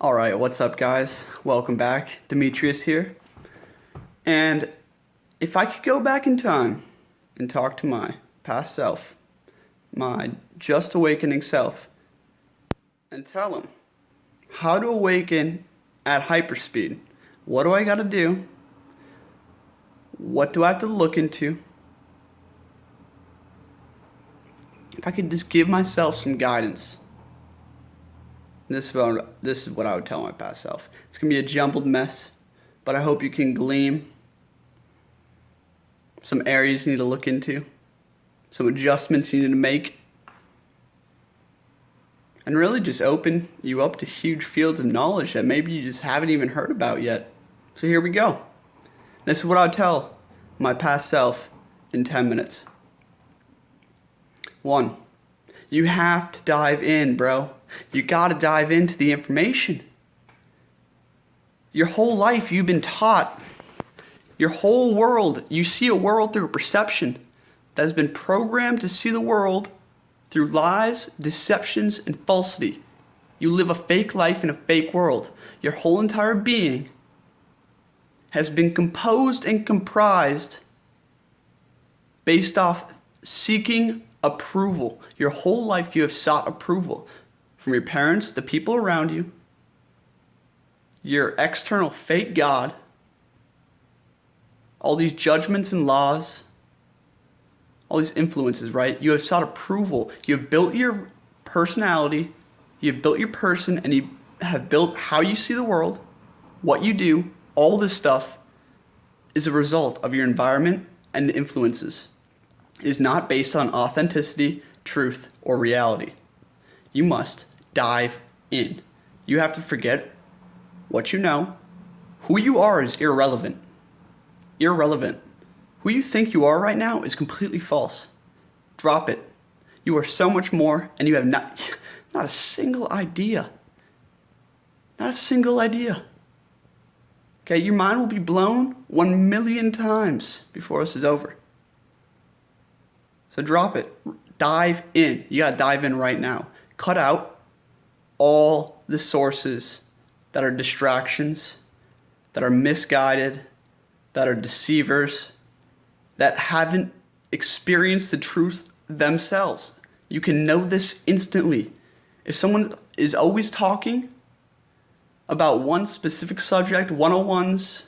Alright, what's up guys? Welcome back. Demetrius here. And if I could go back in time and talk to my past self, my just awakening self, and tell him how to awaken at hyperspeed, what do I gotta do? What do I have to look into? If I could just give myself some guidance. This is what I would tell my past self. It's going to be a jumbled mess, but I hope you can glean some areas you need to look into, some adjustments you need to make, and really just open you up to huge fields of knowledge that maybe you just haven't even heard about yet. So here we go. This is what I would tell my past self in 10 minutes. 1. You have to dive in, bro. You gotta dive into the information. Your whole life you've been taught. Your whole world, you see a world through a perception that has been programmed to see the world through lies, deceptions, and falsity. You live a fake life in a fake world. Your whole entire being has been composed and comprised based off seeking approval. Your whole life you have sought approval from your parents, the people around you, your external fake God, all these judgments and laws, all these influences, right? You have sought approval. You have built your personality, you have built your person, and you have built how you see the world, what you do. All this stuff is a result of your environment and the influences. It is not based on authenticity, truth, or reality. You must dive in. You have to forget what you know. Who you are is irrelevant. Irrelevant. Who you think you are right now is completely false. Drop it. You are so much more, and you have not a single idea. Not a single idea. Okay, your mind will be blown 1,000,000 times before this is over. So drop it. Dive in. You gotta dive in right now. Cut out all the sources that are distractions, that are misguided, that are deceivers, that haven't experienced the truth themselves. You can know this instantly. If someone is always talking about one specific subject, 101s,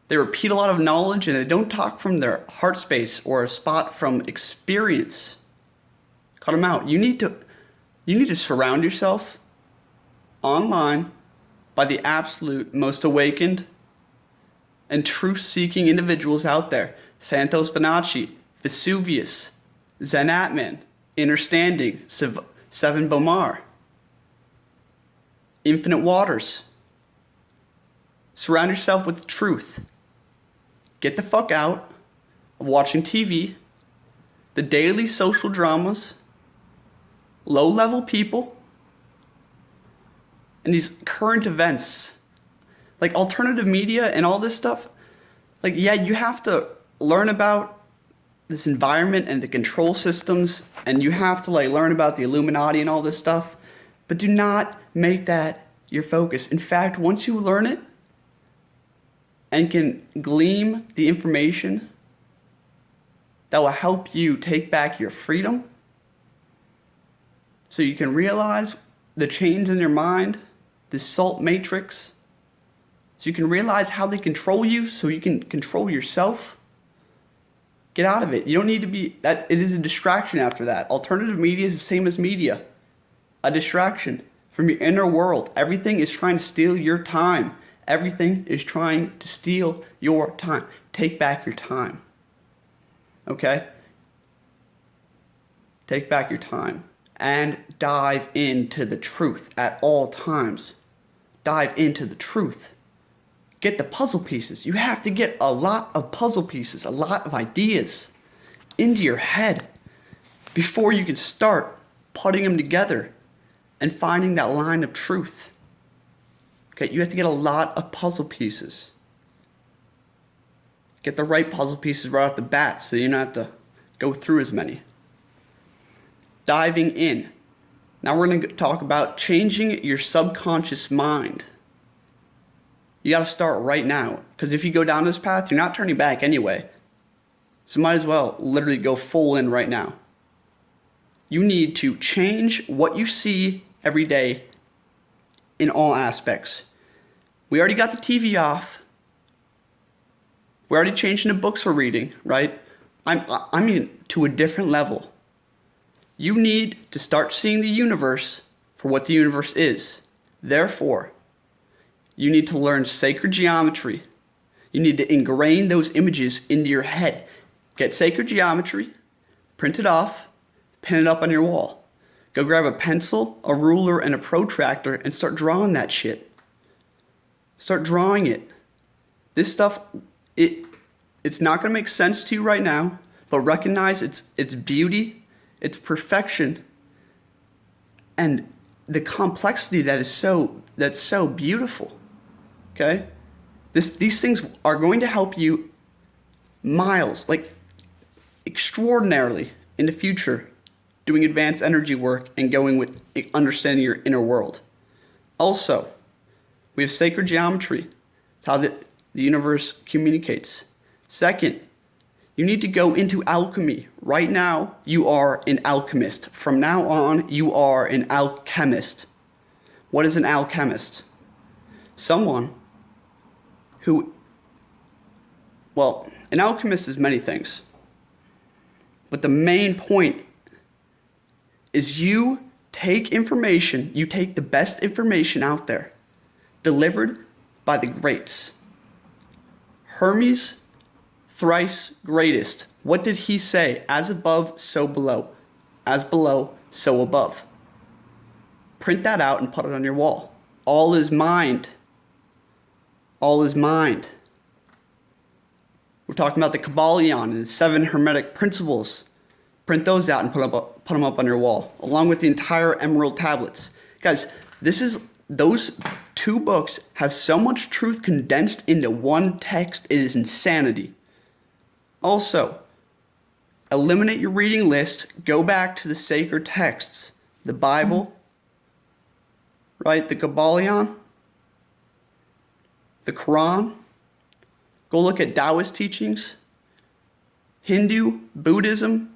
they repeat a lot of knowledge and they don't talk from their heart space or a spot from experience. Cut them out. You need to surround yourself online by the absolute most awakened and truth-seeking individuals out there. Santos Bonacci, Vesuvius, Zen Atman, Understanding, Seven Bomar, Infinite Waters. Surround yourself with truth. Get the fuck out of watching TV, the daily social dramas, low-level people, and these current events. Like alternative media and all this stuff. Like, yeah, you have to learn about this environment and the control systems, and you have to learn about the Illuminati and all this stuff, but do not make that your focus. In fact, once you learn it and can glean the information that will help you take back your freedom, so you can realize the change in your mind, the salt matrix, so you can realize how they control you, so you can control yourself. Get out of it. You don't need to be that. It is a distraction after that. Alternative media is the same as media. A distraction from your inner world. Everything is trying to steal your time. Everything is trying to steal your time. Take back your time. Okay? Take back your time. And dive into the truth at all times. Dive into the truth. Get the puzzle pieces. You have to get a lot of puzzle pieces, a lot of ideas into your head before you can start putting them together and finding that line of truth. Okay, you have to get a lot of puzzle pieces. Get the right puzzle pieces right off the bat so you don't have to go through as many. Diving in. Now we're going to talk about changing your subconscious mind. You got to start right now, because if you go down this path, you're not turning back anyway. So might as well literally go full in right now. You need to change what you see every day in all aspects. We already got the TV off. We're already changing the books we're reading, right? I mean, to a different level. You need to start seeing the universe for what the universe is. Therefore, you need to learn sacred geometry. You need to ingrain those images into your head. Get sacred geometry, print it off, pin it up on your wall. Go grab a pencil, a ruler, and a protractor and start drawing that shit. Start drawing it. This stuff, it's not going to make sense to you right now, but recognize its beauty, its perfection, and the complexity that's so beautiful. Okay? These things are going to help you miles, like extraordinarily in the future, doing advanced energy work and going with understanding your inner world. Also, we have sacred geometry. It's how the universe communicates. Second, you need to go into alchemy. Right now, you are an alchemist. From now on, you are an alchemist. What is an alchemist? Someone who, well, an alchemist is many things. But the main point is you take information, you take the best information out there, delivered by the greats. Hermes, thrice greatest. What did he say? As above, so below. As below, so above. Print that out and put it on your wall. All is mind. All is mind. We're talking about the Kybalion and the 7 Hermetic principles. Print those out and put them up on your wall, along with the entire Emerald tablets. Guys, those 2 books have so much truth condensed into one text, it is insanity. Also, eliminate your reading list, go back to the sacred texts, the Bible, right, the Kybalion, the Quran. Go look at Taoist teachings, Hindu, Buddhism.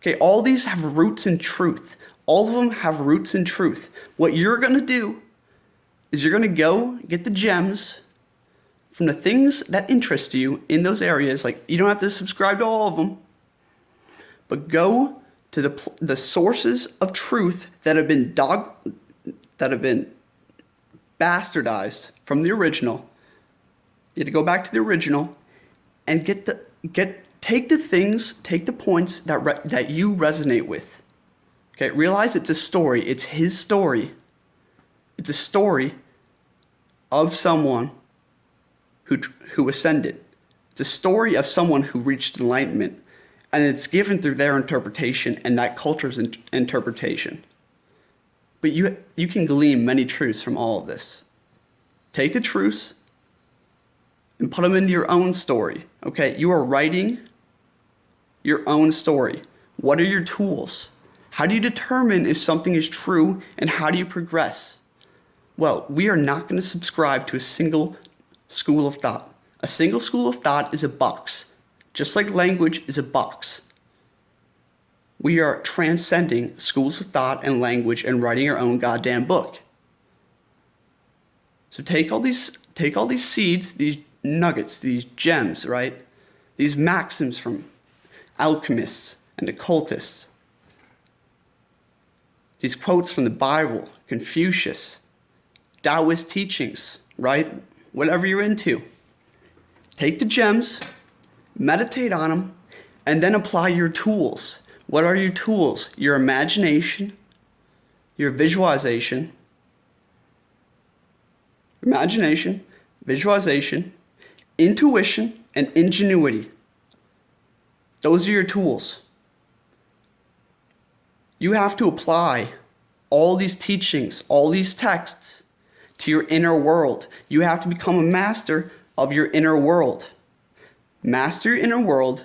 Okay, all these have roots in truth. All of them have roots in truth. What you're going to do is you're going to go get the gems from the things that interest you in those areas. Like, you don't have to subscribe to all of them, but go to the sources of truth that have been bastardized from the original. You have to go back to the original and take the points that you resonate with. Okay, realize it's a story. It's his story. It's a story of someone who ascended. It's a story of someone who reached enlightenment, and it's given through their interpretation and that culture's interpretation. But you can glean many truths from all of this. Take the truths and put them into your own story. Okay, you are writing your own story. What are your tools? How do you determine if something is true, and how do you progress? Well, we are not going to subscribe to a single school of thought. A single school of thought is a box, just like language is a box. We are transcending schools of thought and language and writing our own goddamn book. So take all these seeds, these nuggets, these gems, right? These maxims from alchemists and occultists. These quotes from the Bible, Confucius, Taoist teachings, right? Whatever you're into. Take the gems, meditate on them, and then apply your tools. What are your tools? Your imagination, your visualization, intuition, and ingenuity. Those are your tools. You have to apply all these teachings, all these texts to your inner world. You have to become a master of your inner world. Master your inner world.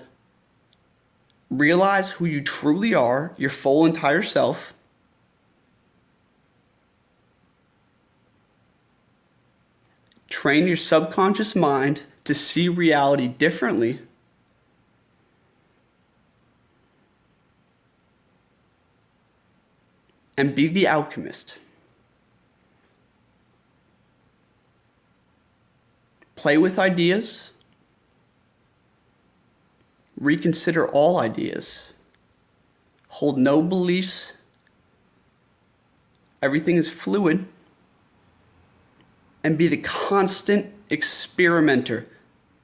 Realize who you truly are, your full entire self. train your subconscious mind to see reality differently, and be the alchemist. Play with ideas. Reconsider all ideas. Hold no beliefs. Everything is fluid. And be the constant experimenter.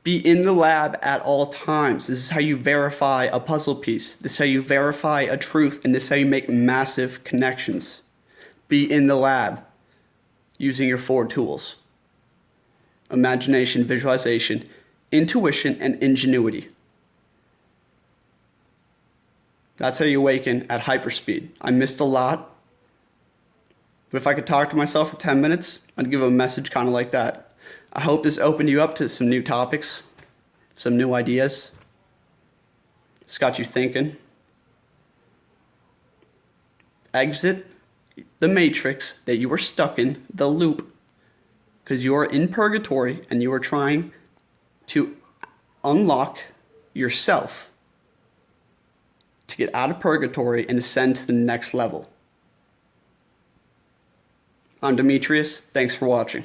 Be in the lab at all times. This is how you verify a puzzle piece. This is how you verify a truth, and this is how you make massive connections. Be in the lab using your 4 tools: imagination, visualization, intuition, and ingenuity. That's how you awaken at hyperspeed. I missed a lot, but if I could talk to myself for 10 minutes, I'd give a message kind of like that. I hope this opened you up to some new topics, some new ideas. It's got you thinking. Exit the matrix that you are stuck in, the loop, because you are in purgatory and you are trying to unlock yourself to get out of purgatory and ascend to the next level. I'm Demetrius. Thanks for watching.